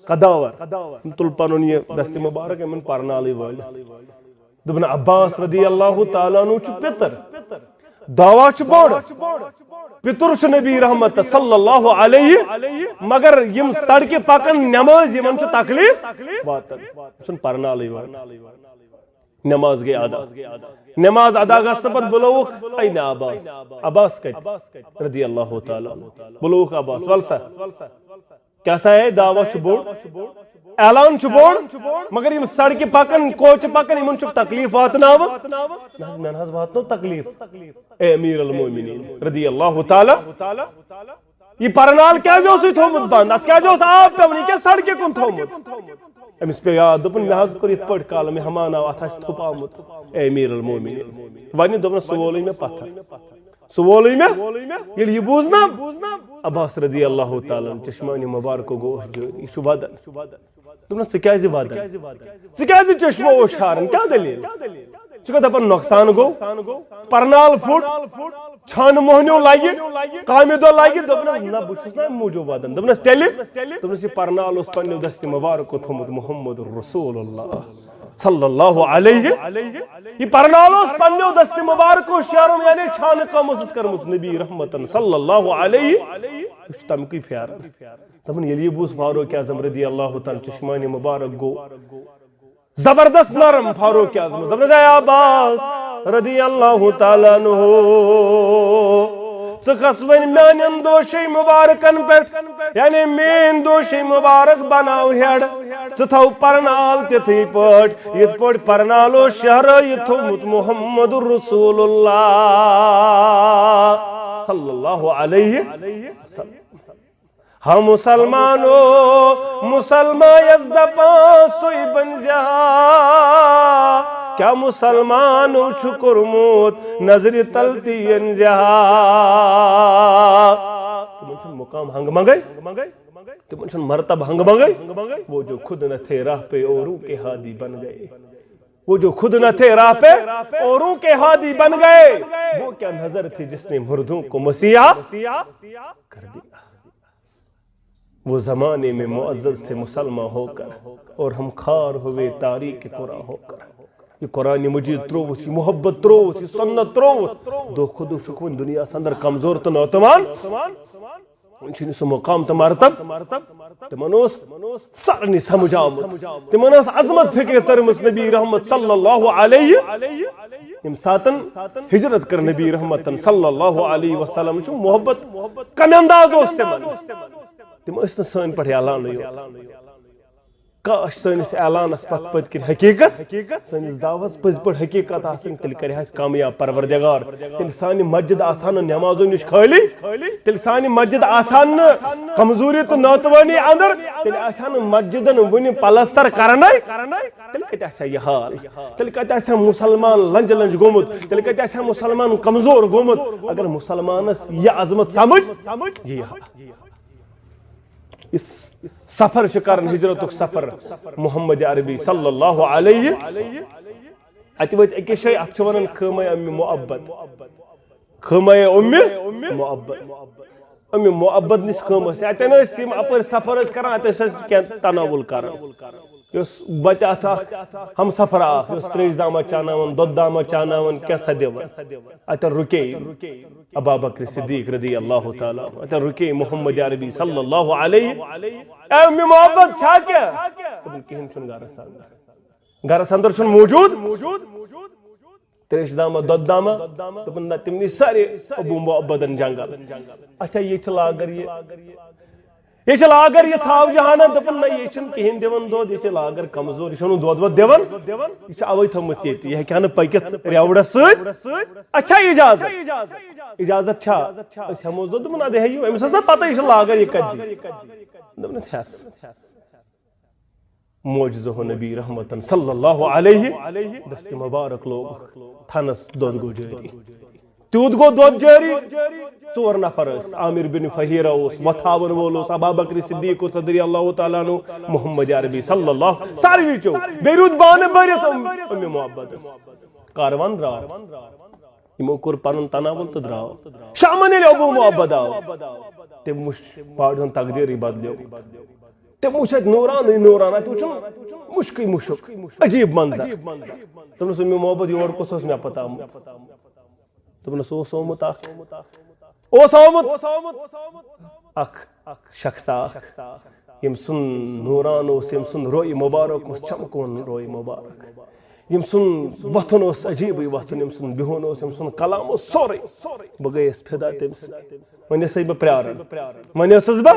قداور تل پن یہ دست مبارک امن پرنال ول دپن عباس رضی اللہ تعالیٰ عنہ چھ پتر دعوا چھ بوڑ پتر چھ نبی رحمت صلی اللہ علیہ مگر یم سڑکہ پکن نماز یمن چھ تکلیف واتن پرنال ول نماز گئی ادا نماز ادا گھس پت بلوک این عباس عباس کت رضی اللہ تعالیٰ بلوک عباس ولسا کیسا ہے دعوی چھ بوڑ اعلان چھ بوڑ مگر یم سڑکہ پکن کوچ پکن یمن چھ تکلیف واتناو میں حض واتنو تکلیف اے امیر المومنین رضی اللہ تعالیٰ یہ پرنال کیا جو سی تھومت بند ات کیا جو آپ پیونی کیا سڑکہ کن تھومت امس پہ یاد دپن مے حض کر یت پٹ کال مے ہمان آو ات تھوپ آمت اے امیر المومنین ون دپن سوول میں پتھر سوول میں یل یہ بوزنا عباس رضی اللہ تعالیٰ چشمانی مبارک گو یہ چھ ودن دپن سکیاز ودن سکیاز چشمہ اوش ہارن کیا دلیل چکہ دپن نقصان گو پرنال پھٹ چھان موہنیو لگی کامہ دہ لگی دپنس نہ بچس نا موجود ودن دپنس دپنس یہ پرنال اس پنو دست مبارک تھومت محمد رسول اللہ صلی اللہ علیہ یہ پرنال اس پنو دست مبارک شیرم یعنی چھان کمس کرمس نبی رحمتن صلی اللہ علیہ اس تمکی پیار دپن یلی بوس فاروق اعظم رضی اللہ تعالی چشمانی مبارک گو زبردست نرم فاروق اعظم دپن اے عباس رضی اللہ تعالیٰ عنہ ثقس ون میان دوشی مبارکن پہ یعنی مین دوشی مبارک بناو ہیڈ ثو پرنال تتھی پٹ یت پٹ پرنالو شہر یہ تھومت محمد رسول اللہ صلی اللہ علیہ وسلم ہم مسلمانو مسلمان یزدپا سوئی بنزیا کیا مسلمانو چھکرموت نظر تلتی انزیا تمہیں مقام ہنگ مگئی تمہیں مرتب ہنگ مگئی وہ جو خود نہ تھے راہ پہ اوروں کے ہادی بن گئے وہ جو خود نہ تھے راہ پہ اوروں کے ہادی بن گئے وہ کیا نظر تھی جس نے مردوں کو مسیحا کر دیا وہ زمانے میں معزز تھے مسلمان ہو کر اور ہم خار ہوئے تاریخ قرآن ہو کر یہ قرآن مجید تروت یہ محبت تروت یہ سنت تروت دو خود و شکون دنیا سندر کمزور تو نوتمان انچینی سو مقام تو مرتب تمنوس سارنی سمجھ آمد تمنوس عظمت فکر ترمس نبی رحمت صلی اللہ علیہ یم ساتن ہجرت کر نبی رحمت صلی اللہ علیہ وسلم چو محبت کم انداز ہوستے تم اس نے سن پڑھ اعلان کاش سنس اعلانس پت پت کن حقیقت سنس دعوت پز پہ حقیقت آسن تیل کر کامیاب پروردگار تیل سان مسجد آسان نمازوں نش خالی تیل سان مسجد آسان کمزوری تو ناتوانی اندر تیل آسان مسجدن ون پلستر کرنے تیل کت آسا یہ حال تیل کت آسا مسلمان لنج لنج گومت تیل کت آسا مسلمان کمزور گومت اگر مسلمانس یہ عظمت سمجھ یہ اس سفر شکارن ہجرت سفر محمد عربی صلی اللہ علیہ ات وت اکی شے ات چھ ونان خیمہ ام معبد خیمہ ام معبد ام معبد نس خیمس اتن یم اپر سفر کران ات کی تناول کران یس بچہ تھا ہم سفر آف یس تریش دامہ چاناون دود دامہ چاناون کیسا دیون اتن رکے ابا بکر صدیق رضی اللہ تعالی اتن رکے محمد عربی صلی اللہ علیہ ام محبت چھا کیا ابن کہن چن گھرس اندر چن موجود تریش دامہ دود دامہ دپن تمنی سارے ابو معبدن جنگل اچھا یہ چلا اگر یہ لاگر یہ تھاو جہانا دپن نا یہ چھن کہین دیون دود یہ لاگر کمزور یہ دود ود دیون یہ اوی تھمس یہ ہیکہ نا پکت ریوڑس اچھا اجازت چھا اس ہموز دود دپن ادے ہیو امس ہسا پتہ یہ لاگر یہ کدی دپن ہس معجزہ ہو نبی رحمتن صلی اللہ علیہ دست مبارک لوگ تھنس دود گو جاری تیوت گو دود جاری ژور نفر اس عامر بن فہیرہ اس وتھاون وول اس ابا بکر صدیق رضی اللہ تعالیٰ عنہ محمد عربی صلی اللہ ساروی چو بیرود بان بریت ام معبد کاروان درا یمو کوٚر پنُن تناول تہٕ درٛاو شامن ییٚلہِ ابوٗ محبت آو تٔمۍ وٕچھ پہاڑِ ہُنٛد تقدیٖرٕے بدلیو تٔمۍ وٕچھ اَتہِ نوٗرانٕے نوٗران اَتہِ وٕچھُن مُشکٕے مُشُک عجیٖب منظر دوٚپنَس امی محبت یور کُس اوس مےٚ پتہ آمُت دوٚپنَس اوس آمُت اکھ شخصا یم سن نوران اوس یم سن روی مبارک اوس چمکون روی مبارک یم سن وتھن اوس عجیبٕے وتھن یم سن بِہُن اوس یم سن کلام اوس سورُے بہٕ گٔیَس فِدا تٔمۍ سۭتۍ وۄنۍ ٲسَے بہٕ پیاران وۄنۍ ٲسٕس بہٕ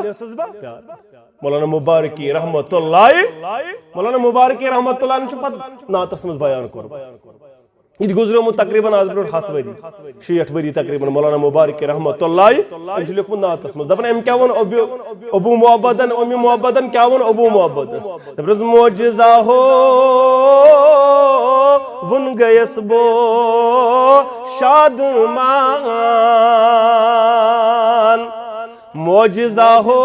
مولانا مبارکی رحمت اللہ چھُ پتہٕ نعتس منٛز بیان کوٚرمُت یہ گزریومُت تقریباً آز برونٛٹھ 7 ؤری 60 ؤری تقریباً مولانا مبارکی رحمت اللہ أمۍ چھُ لیوٚکھمُت نعتس منٛز دپان أمۍ کیٛاہ ووٚن ابوٗ محبتن امی محبتن کیٛاہ ووٚن ابوٗ محبتس دپنس معجزہ ہو وُن گٔیَس بہٕ شادمان معجزہ ہو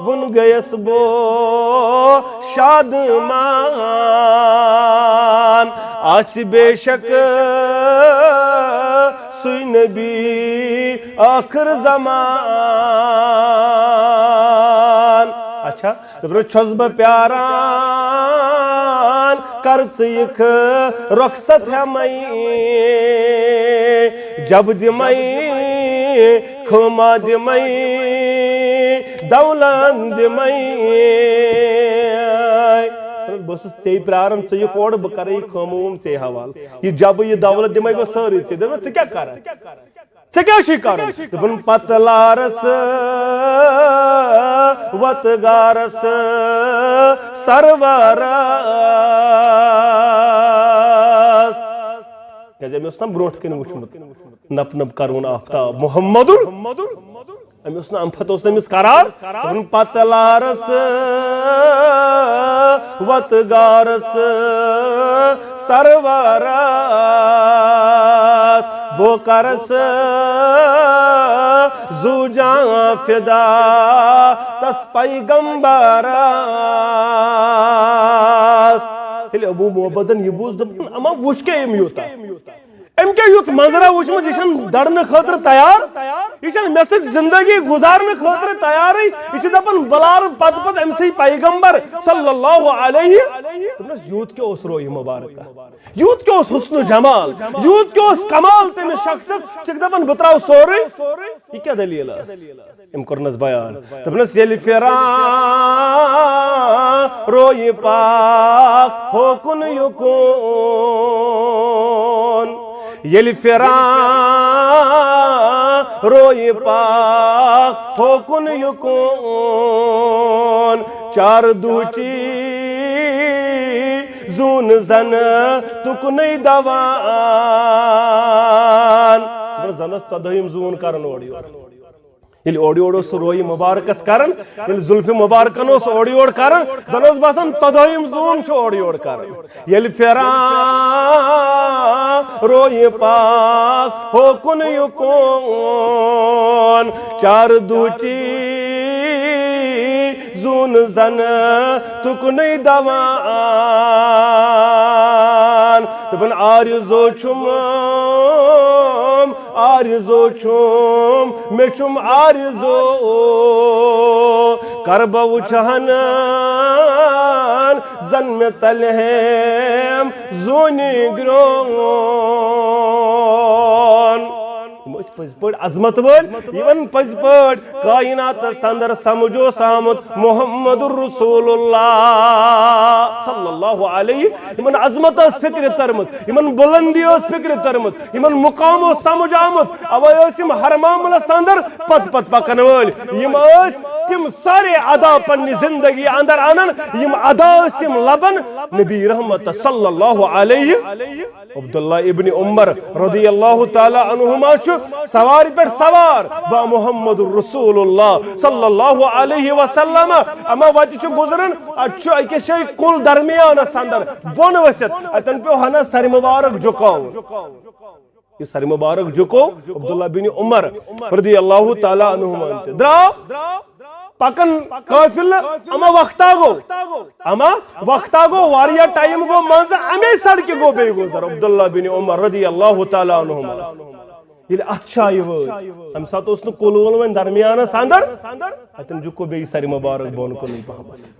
وُن گٔیَس بہٕ شادمان آسہِ بے شک سُے نبی آخر زمان اچھا دپنس چھُس بہٕ پیاران کر ژٕ یِکھ رۄخصت ہٮ۪مَے جب دِمَے خٲما دِمَے دولت دِمَے بہٕ اوسُس ژےٚ پیاران ژٕ یِکھ اورٕ بہٕ کرٕ یہِ خٲمہٕ وٲم ژےٚ حوالہٕ یہِ جبہٕ یہِ دولت دِمَے بہٕ سٲرٕے ژےٚ دوٚپمَس ژٕ کیٛاہ کرکھ ژےٚ کیٛاہ چھُے کرُن دوٚپُن پتہٕ لارس وتہٕ گارس سرورس کیٛازِ أمۍ اوس نا برونٛٹھ کَنہِ وٕچھمُت نپ نپ کرُن آفتاب محمدُر أمۍ اوس نہٕ اَمہِ پتہٕ اوس نہٕ أمِس قرار دوٚپُن پتہٕ لارس وتہٕ گارس سرورس بہٕ کرس زو جان فدا تس پیغمبرس ییٚلہِ ابوٗ محبتن یہِ بوٗز دوٚپُن اما وٕچھ کیٛاہ أمۍ یوٗتاہ أمۍ کیٛاہ یُتھ منظرا وٕچھمُت یہِ چھُنہٕ دڑنہٕ خٲطرٕ تیار یہِ چھنہٕ مےٚ سۭتۍ زندگی گُزارنہٕ خٲطرٕ تیارٕے یہِ چھُ دپان بہٕ لارٕ پتہٕ پتہٕ أمۍ سٕے پیغمبر صلی اللہ علیہ دوٚپنس یوٗت کیٛاہ اوس رویہِ مبارکہ یوٗت کیٛاہ اوس حسن و جمال یوٗت کیٛاہ اوس کمال تٔمِس شخصس چھِکھ دپان بہٕ تراو سورُے یہِ کیٛاہ دٔلیٖل ٲس أمۍ کوٚرنس بیان دوٚپنس ییٚلہِ پھِران رویہِ پاک ہوکُن یُکُن ییٚلہِ پھِران رویہِ پاک ہوکُن یُکُن چار دُہچی زوٗن زن تُکنُے دوان زن ٲس 14ہِم زوٗن کران اورٕ یور ییٚلہِ اورٕ یور اوس سُہ رویہِ مبارکس کران ییٚلہِ زُلفہِ مبارکن اوس اورٕ یور کران زن اوس باسان 14ہِم زوٗن چھُ اورٕ یور کران ییٚلہِ پھِران رویہِ پاک ہوکُن یُکُن چار دُہچی زوٗن زن تُکنُے دوان دپان آرزو چھُم مےٚ چھُم آرزو کر بہٕ وٕچھہن زن مےٚ ژلہِ ہیم زوٗنہِ گرٛون یِم ٲسۍ پٔزۍ پٲٹھۍ عظمت وٲلۍ یِمن پٔزۍ پٲٹھۍ کایناتس اندر سمجھ اوس آمُت محمد رسول اللہ صلی اللہ علیہ یِمن عظمت ٲس فکرِ تٔرمٕژ یِمن بُلندی ٲس فکرِ تٔرمٕژ یِمن مقام اوس سمجھ آمُت اوے ٲسۍ یِم ہر معاملس اندر پتہٕ پتہٕ پکن وٲلۍ یِم ٲسۍ تِم سارے ادا پننہِ زندگی اندر انان یِم ادا ٲسۍ یِم لبن نبی رحمت صلی اللہ علیہ عبداللہ ابن عمر رضی اللہ تعالیٰ عنہما چھُ سوارِ پٮ۪ٹھ سوار با محمد رسول اللہ صلی اللہ علیہ وسلم اما وتہِ چھُ گُزران اتہِ چھُ أکِس جایہِ کُل درمیانس اندر بۄن ؤسِتھ اتٮ۪ن پیوٚو ہنا سرِ مُبارک جُکاوُن یہ سر مبارک جُکو عبداللہ بن عمر رضی اللہ تعالیٰ عنہما درٛاو پکن قافل اما وقتا گو واریا ٹائم گو منز امی سڑکی گو بے گزر عبداللہ بن عمر رضی اللہ تعالیٰ عنہما یہ اتشائی وی ہم ساتھ اس نے کلول میں درمیان ساندر اتن جو کو بے ساری مبارک بون کو نہیں پہمت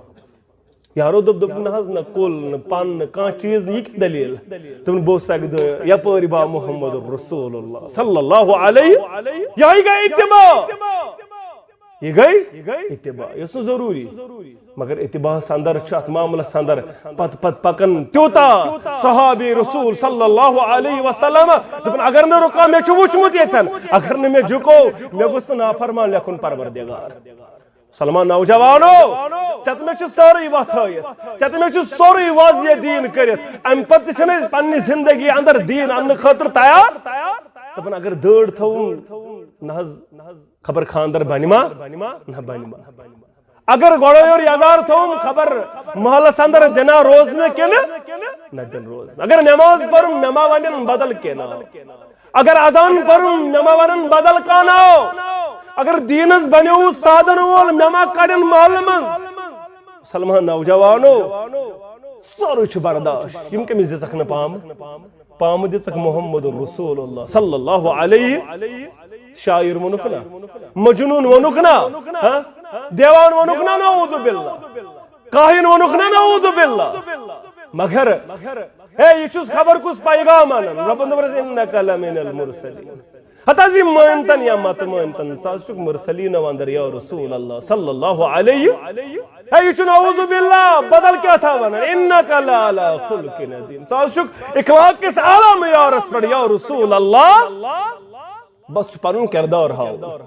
یارو دب نحض نہ کل نہ پن نہ کان چیز یہ کی دلیل تم بو سکتے یا پوری با محمد رسول اللہ صلی اللہ علیہ یہی گئی اتباع یہ گئی اتباع یہ سو ضروری مگر اتباع سندر چات معاملہ سندر پت پکن تیوتا صحابی رسول صلی اللہ علیہ وسلم دپن اگر نہ رکا میں چھو وچمت یتن اگر نہ میں جھکو میں گوست نافرمان لیکن پروردگار سلمان نوجوانو چت میں سوری وت ہائت چت میں سوری واضح دین کرت ام پت چھنے پنی زندگی اندر دین ان خاطر تیار دپن اگر دڑ تھون نہ خبر خاندر بنما نہ بنما اگر گوڑے اور یزار تھوم خبر محلس اندر دنا روزنے کے نہ دن روز اگر نماز پڑھوں نما ونن بدل کے نہ اگر اذان پڑھوں نما ونن بدل کا نہ اگر دینس بنیو سادن وول نما کڑن محل من سلمان نوجوانو سورو چھ برداشت یم کمز دژک نہ پام دژک محمد رسول اللہ صلی اللہ علیہ شاعر ونکنا مجنون ونکنا دیوان ونکنا نعوذ باللہ کاہن ونکنا نعوذ باللہ مگر یہ چھس خبر کس پیغام آنن رب اندورس انکا لمن المرسلین حتی زی مانتن یا مات مانتن ساسک مرسلین واندر یا رسول اللہ صلی اللہ علیہ یہ چھو نعوذ باللہ بدل کیا تھا ونن انکا لالا خلق ندیم ساسک اخلاق کس عالم یا رسول یا رسول اللہ بس پرن کردار ہاو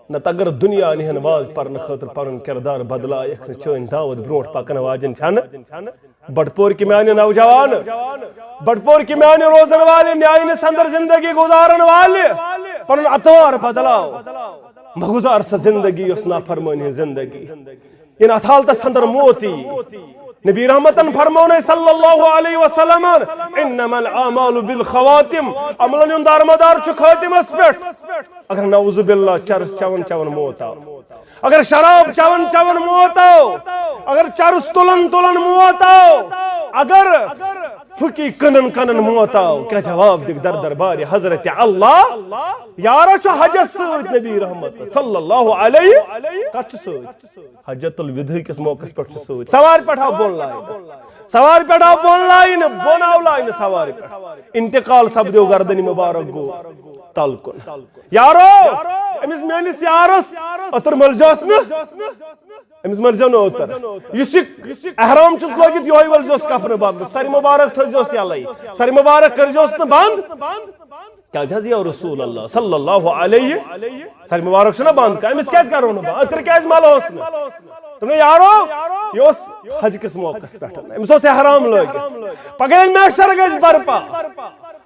نہ اگر دنیا نہن واز پرن خاطر پرن کردار بدلا یخ چون دعوت بروٹ پکن واجن چھن بڑپور کی میانی نوجوان بڑپور کی میانی روزن والے نیائن سندر زندگی گزارن والے پرن اتوار بدلاو مگزار سا زندگی اس نافرمانی زندگی ان اتحالت سندر موتی نبی رحمتن فرمونے صلی اللہ علیہ وسلم انما الاعمال بالخواتم عملن یندار مدار چھ خاتم اس پیٹ اگر نعوذ باللہ چرس چون موت آو اگر شراب چون موت آو اگر چرس تلن موت آو اگر پھکی کنن موت آو کیا جواب دیکھ در دربار حضرت اللہ یارا چھو حجت سوچ نبی رحمت صلی اللہ علیہ کچھ سوچ حجت الودھ کس موقع پر سوچ سوار پٹھا بون لائن بوناو لائن سوار پٹھا انتقال سب دیو گردنی مبارک گو تلکن یارو امیس مینس یارس اتر ملجوس نا امیس ملجو نا اتر یسی احرام چس لوگیت یوہی ولجوس کفن باگ ساری مبارک تھجوس یالائی ساری مبارک کرجوس نا باند کیا جہاز یا رسول اللہ صلی اللہ علیہ ساری مبارک سنا باند کا امیس کیس کرو نا باند اتر کیس مالا ہوسنا تم نے یارو یہ اس حج کس موقع سے بیٹھنا امیس سے احرام لوگی پگل محشر گز برپا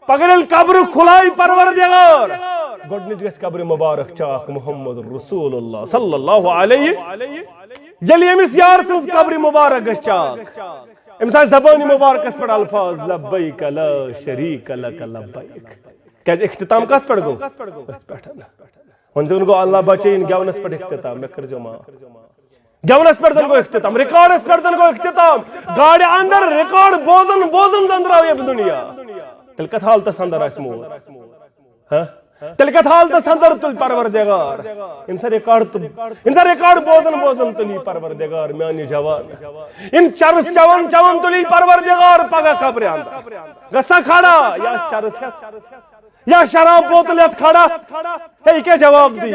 پگل قبر کھلائی پروردگار گوڑنچ گس قبر مبارک چاک محمد رسول اللہ صلی اللہ علیہ یلی امیس یار سنس قبر مبارک گس چاک امسان زبانی مبارک اس پر الفاظ لبیک لا شریک لک لبیک کیا اختتام کت پڑ گو بس بیٹھنا ونزن گو اللہ بچین گیونس پر اختتام میں کر جو ماں گیونس پر زن گو اختتام ریکارڈس پر زن گو اختتام گاڑی اندر ریکارڈ بوزن زندراو یہ دنیا تلکت حالت سندر اس موت تلکت حالت سندر تل پروردگار انسا ریکارڈ بوزن تلی پروردگار میانی جوان ان چرس چون تلی پروردگار پگا قبر اندر گسا کھڑا یا چرس یا شراب بوتلیت کھڑا ہے کیا جواب دی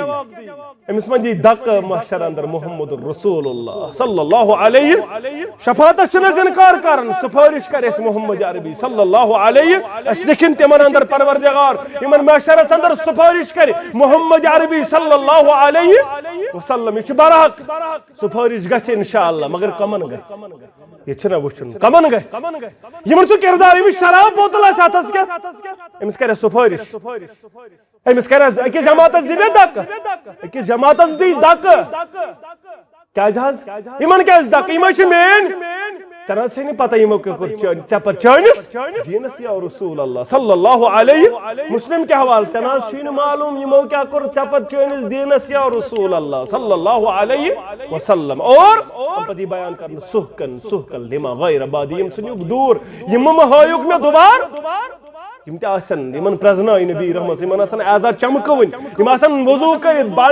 امس من دی دق محشر اندر محمد رسول اللہ صلی اللہ علیہ شفاعت چنز انکار کرن سفارش کر اس محمد عربی صلی اللہ علیہ اس لکھن تمن اندر پروردگار امن محشر اندر سفارش کر محمد عربی صلی اللہ علیہ وسلم یہ برحق سفارش گس انشاءاللہ مگر کمن گس یہ چھنا وچھن کمن گس یمن سو کردار امس شراب بوتل اس ہاتھس کیا امس کرے سفارش امس کرے اکی جماعت دی دک اکی جماعت دی دک کیا جہاز ایمن کیا دک ایمن چھ مین تنا سنی پتہ یمو کہ ژے پر چٲنِس دینس یا رسول اللہ صلی اللہ علیہ مسلم کے حوالہ تنا چھُنہٕ معلوم یمو کیا کوٚر ژے پر چٲنِس دینس یا رسول اللہ صلی اللہ علیہ وسلم اور پتہ بیان کرن سُہکن لما غیر بادی یم ژھٕنِوُکھ دوٗر یمو مہ ہٲیُکھ مےٚ دُبار یم تہِ آسن یمن پرزنٲے نبی رحمت یمن آسن اعزاز چمکوٕنۍ یم آسن وضو کٔرِتھ با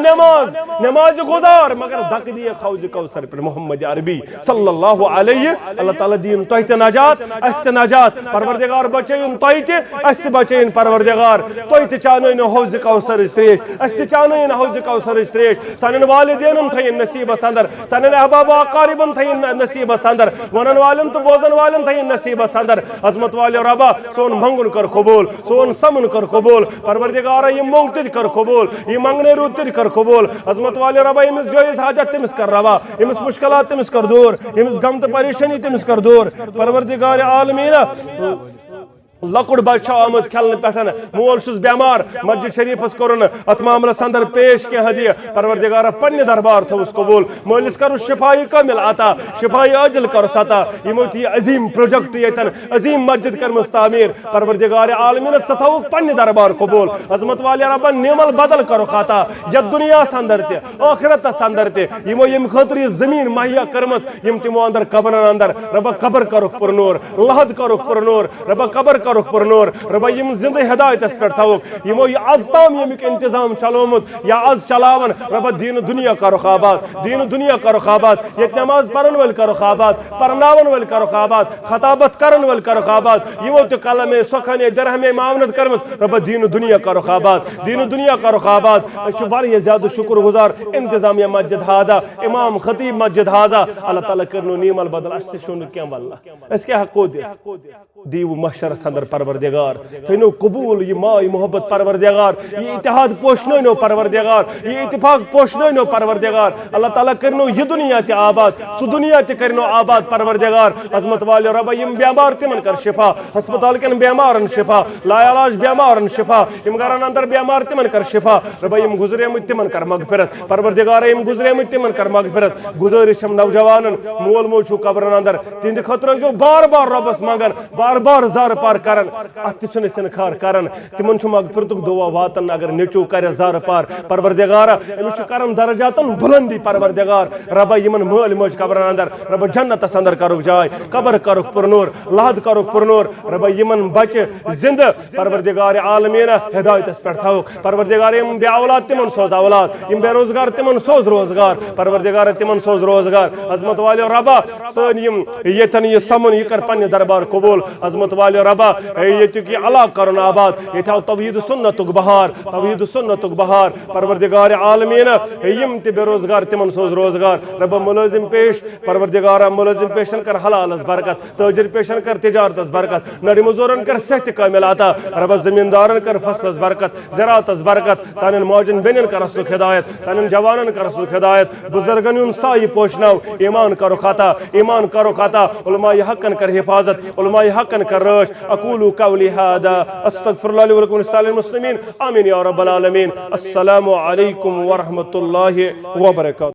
نماز گزار مگر دکہ دِیکھ حوض کوثر پہ محمد عربی صلی اللہ علیہ اللہ تعالیٰ دین تۄہہِ تہِ نجات اسہِ تہِ نجات پروردگار بچٲیِن تۄہہِ تہِ اسہِ تہِ بچٲیِن پروردگار تۄہہِ تہِ چانٲیِنو حوض کوثرٕچ تریش اسہِ تہِ چانٲیِن حوض کوثرٕچ تریش سانٮ۪ن والدینن تھٲیِن نصیٖبس اندر سانٮ۪ن احباب و اقاربن تھٲیِن نصیٖبس اندر ونن والٮ۪ن تہٕ بوزن والٮ۪ن تھٲیِن نصیٖبس اندر عظمت والیو ربا سون منگُن کر قبول سون سمن کر قبول پروردگارا یہ مونگ تہِ کر قبول یہ منگنے روٗد تہِ کر قبول عظمت والیو ربا ییٚمِس جٲیِز حاجت تٔمِس کر روا ییٚمِس مشکلات تٔمِس کر دوٗر ییٚمِس غم تہٕ پریشٲنی تٔمِس کر دوٗر پروردگار عالمیٖنہ لۄکُٹ بچہ چھُ آمُت کھلنہٕ پٮ۪ٹھ مول چھُس بٮ۪مار مسجد شریفس کوٚرُن اتھ معاملس اندر پیش کینٛہہ ہدیہ پروردگارا پننہِ دربار تھوُس قبول مٲلِس کرُس شفائی کامل عطا شفائی عاجل کرُس عطا یمو تہِ یہِ عظیٖم پروجیکٹ ییٚتٮ۪ن عظیٖم مسجد کٔرمٕژ تعمیٖر پروردگار عالمیٖنہ ژٕ تھوُکھ پننہِ دربار قبول عظمت والیہ ربن نعمل بدل کرُکھ عطا یتھ دنیاہس اندر تہِ ٲخرتس اندر تہِ یمو ییٚمہِ خٲطرٕ یہِ زٔمیٖن مہیا کٔرمٕژ یم تِمو اندر قبرن اندر ربا قبر کرُکھ پُرنور لحد کرُکھ پُرنور ربا قبر کرُکھ پُرنور ربا یم زندہ ہدایتس پہ تھوک یمو یہ آز تام یمیک انتظام چلومت یا آز چلاون ربا دین دنیا کرُکھ آباد دین دنیا کرُکھ آباد یت نماز پرن ول کرُکھ آباد پرناون ول کرُکھ آباد خطابت کرن ول کرُکھ آباد یمو تہ قلمے سخنے درہمے معاونت کرمت ربا دین دنیا کرُکھ آباد دین دنیا کرُکھ آباد اس واریاہ زیادہ شکر گزار انتظامیہ مسجد ہادا امام خطیب مسجد ہادا اللہ تعالیٰ کرنو نیمل بدل اس تہ شون کیم واللہ اس کیا حق دیو محشرس اندر پروردگار تھینو قبول یہ مائی محبت پروردگار یہ اتحاد پوشنو پروردگار یہ اتفاق پوشنو پروردگار اللہ تعالیٰ کرنو یہ دنیا تی آباد سو دنیا تی کرنو آباد پروردگار عظمت والی ربا یم بیمار تمن کر شفا ہسپتال کن بیمارن شفا لا علاج بیمارن شفا یم گران اندر بیمار تمن کر شفا ربا یم گزریمت تمن کر مغفرت پروردگار یم گزریمت تمن کر مغفرت گزارش ہم نوجوانن مول موج چھو قبرن اندر تہند خاطر جو بار بار ربس مانگن بار بار زار پار کرن ات چھن انکار کرن تمن چھ مغفرتک دعا واتن اگر نیچو کر زار پار پروردگار امس چھ کرن درجاتن بلندی پروردگار ربا یمن مول موج قبرن اندر ربا جنت اندر کرو جائے قبر کرو پرنور لحد کرو پرنور ربا یمن بچ زند پروردگار عالمین ہدایت اس پر تھوک پروردگار یم بے اولاد تمن سوز اولاد یم بے روزگار تمن سوز روزگار پروردگار تمن سوز روزگار عظمت والی ربا سن یم یتن یہ سمن یہ کر پنہ دربار قبول عظمت والی ربا یتک یہ علاق کرن آباد یہ توحید سنتک بہار توحید سنتک بہار پروردگار عالمین یم تہ بے روزگار تمن سوز روزگار ربا ملازم پیش پروردگار ملازم پیشن کر حلالس برکت تاجر پیشن کر تجارتس برکت نڑی مزورن کر صحت کامل عطا ربا زمیندارن کر فصلس برکت زراعتس برکت سانن موجن بینن کر رسلک ہدایت سانن جوانن کر رسلک ہدایت بزرگن ان سائی پوشناو ایمان کرو خطا ایمان کرو خطا علماء حقن کر حفاظت علماء حقن کر رش اقول قولی هذا استغفر الله لي ولكم ولسائر المسلمين آمين يا رب العالمين السلام عليكم ورحمة الله وبركاته.